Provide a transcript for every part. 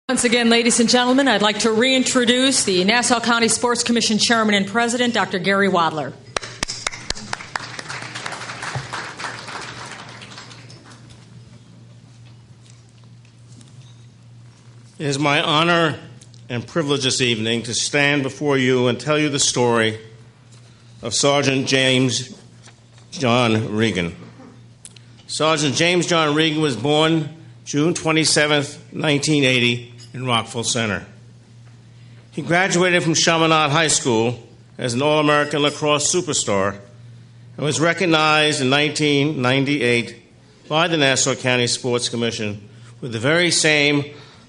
Once again, ladies and gentlemen, I'd like to reintroduce the Nassau County Sports Commission Chairman and President, Dr. Gary Wadler. It is my honor and privilege this evening to stand before you and tell you the story of Sergeant James John Regan. Sergeant James John Regan was born June 27, 1980, in Rockville Center. He graduated from Chaminade High School as an All-American lacrosse superstar and was recognized in 1998 by the Nassau County Sports Commission with the very same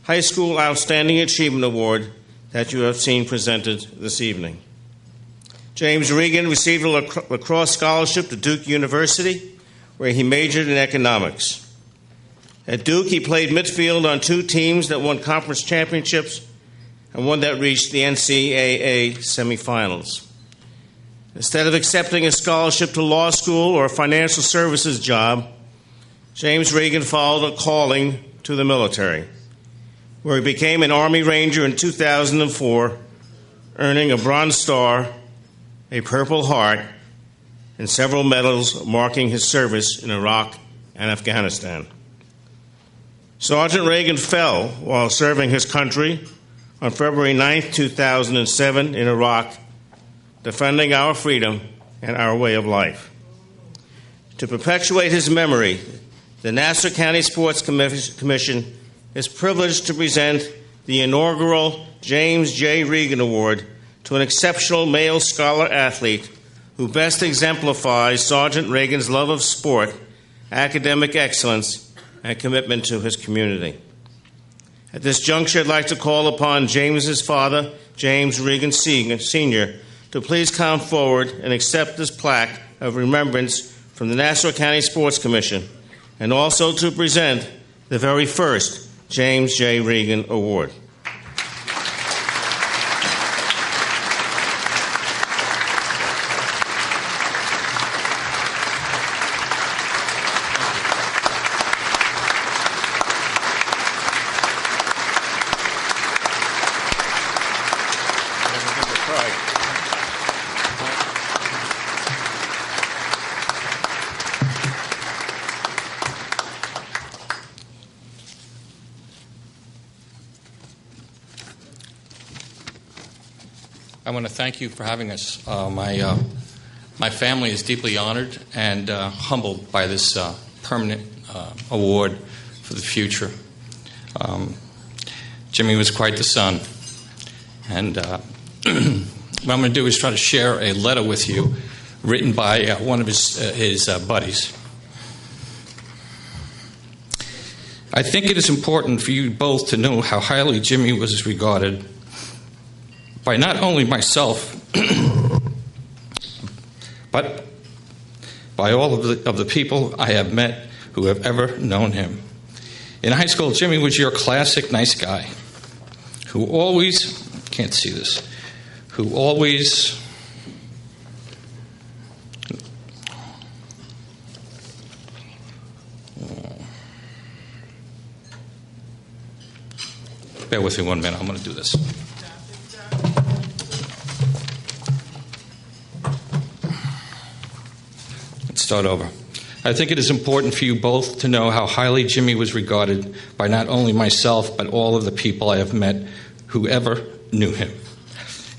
High School Outstanding Achievement Award that you have seen presented this evening. James Regan received a lacrosse scholarship to Duke University, where he majored in economics. At Duke, he played midfield on 2 teams that won conference championships and one that reached the NCAA semifinals. Instead of accepting a scholarship to law school or a financial services job, James Regan followed a calling to the military, where he became an Army Ranger in 2004, earning a Bronze Star, a Purple Heart, and several medals marking his service in Iraq and Afghanistan. Sergeant Regan fell while serving his country on February 9, 2007 in Iraq, defending our freedom and our way of life. To perpetuate his memory, the Nassau County Sports Commission is privileged to present the inaugural James J. Regan Award to an exceptional male scholar athlete who best exemplifies Sergeant Regan's love of sport, academic excellence, and commitment to his community. At this juncture, I'd like to call upon James's father, James Regan Sr., to please come forward and accept this plaque of remembrance from the Nassau County Sports Commission, and also to present the very first James J. Regan Award. I want to thank you for having us. My family is deeply honored and humbled by this permanent award for the future. Jimmy was quite the son. And what I'm going to do is try to share a letter with you written by one of his buddies. I think it is important for you both to know how highly Jimmy was regarded by not only myself, but by all of the people I have met who have ever known him. In high school, Jimmy was your classic nice guy who always, can't see this, who always bear with me 1 minute, I'm going to do this. Start over. I think it is important for you both to know how highly Jimmy was regarded by not only myself, but all of the people I have met who ever knew him.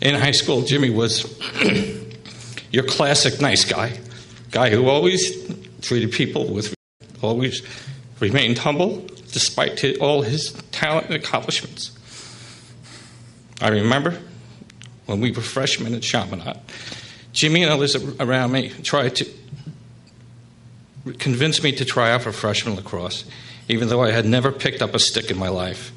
In high school, Jimmy was your classic nice guy who always treated people with, always remained humble despite all his talent and accomplishments. I remember when we were freshmen at Chaminade, Jimmy and others around me tried to convinced me to try out for freshman lacrosse, even though I had never picked up a stick in my life.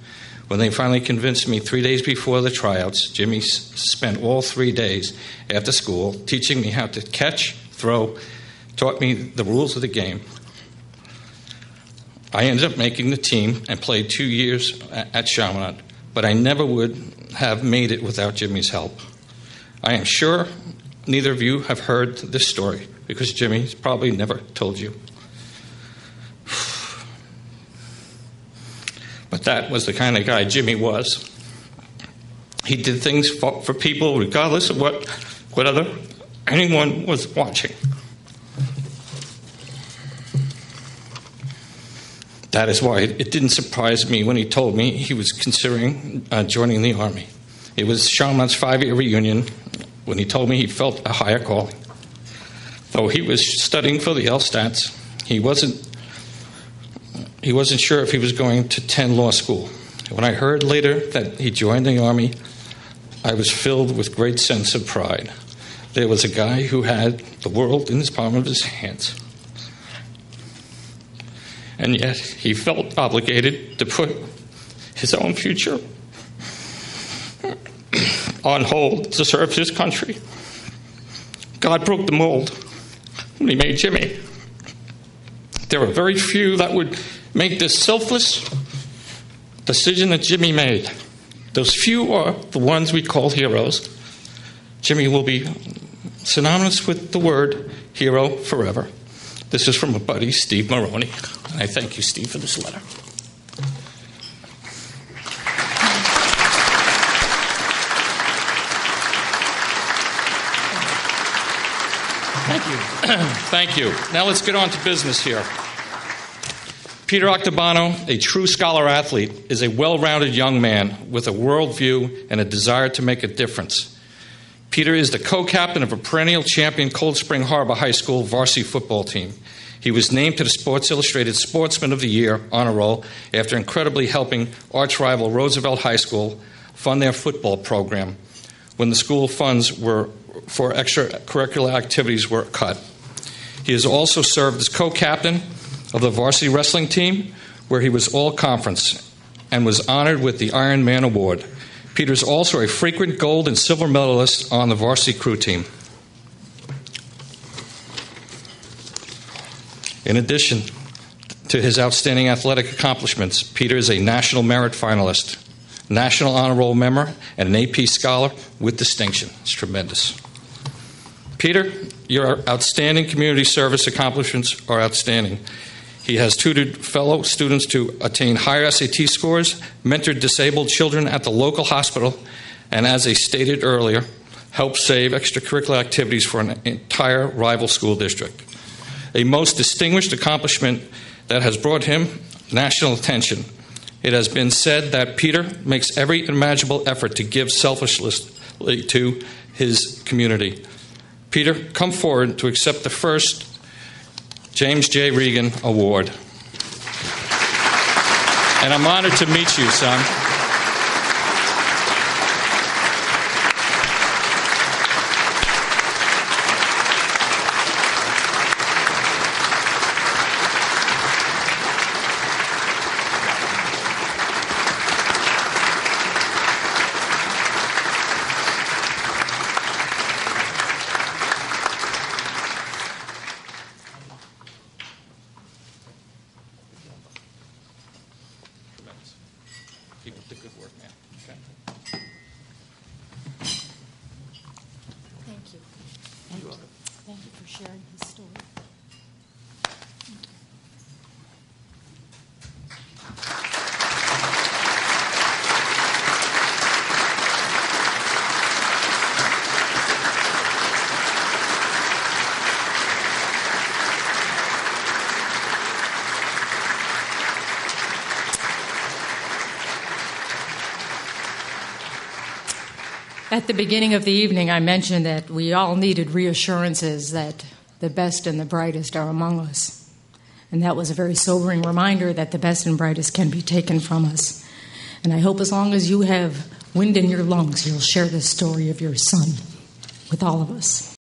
When they finally convinced me 3 days before the tryouts, Jimmy spent all 3 days after school teaching me how to catch, throw, taught me the rules of the game. I ended up making the team and played 2 years at Chaminade, but I never would have made it without Jimmy's help. I am sure neither of you have heard this story, because Jimmy's probably never told you. But That was the kind of guy Jimmy was. He did things for people regardless of what anyone was watching. That is why it didn't surprise me when he told me he was considering joining the Army. It was Charlott's 5-year reunion when he told me he felt a higher calling. Though he was studying for the LSATs, he wasn't sure if he was going to attend law school. When I heard later that he joined the Army, I was filled with great sense of pride. There was a guy who had the world in the palm of his hands. And yet he felt obligated to put his own future on hold to serve his country. God broke the mold when he made Jimmy. There are very few that would make this selfless decision that Jimmy made. Those few are the ones we call heroes. Jimmy will be synonymous with the word hero forever. This is from a buddy, Steve Maroney. And I thank you, Steve, for this letter. Thank you. Thank you. Now let's get on to business here. Peter Octobano, a true scholar athlete, is a well-rounded young man with a worldview and a desire to make a difference. Peter is the co-captain of a perennial champion Cold Spring Harbor High School varsity football team. He was named to the Sports Illustrated Sportsman of the Year honor roll after incredibly helping arch-rival Roosevelt High School fund their football program when the school funds for extracurricular activities were cut. He has also served as co-captain of the varsity wrestling team, where he was all-conference and was honored with the Iron Man Award. Peter's also a frequent gold and silver medalist on the varsity crew team. In addition to his outstanding athletic accomplishments, Peter is a National Merit Finalist, National Honor Roll member, and an AP Scholar with distinction. It's tremendous. Peter, your outstanding community service accomplishments are outstanding. He has tutored fellow students to attain higher SAT scores, mentored disabled children at the local hospital, and as I stated earlier, helped save extracurricular activities for an entire rival school district. A most distinguished accomplishment that has brought him national attention. It has been said that Peter makes every imaginable effort to give selflessly to his community. Peter, come forward to accept the first James J. Regan Award. And I'm honored to meet you, son. Keep up the good work, man. Okay. Thank you. You're welcome. Thank you for sharing his story. At the beginning of the evening, I mentioned that we all needed reassurances that the best and the brightest are among us. And that was a very sobering reminder that the best and brightest can be taken from us. And I hope as long as you have wind in your lungs, you'll share the story of your son with all of us.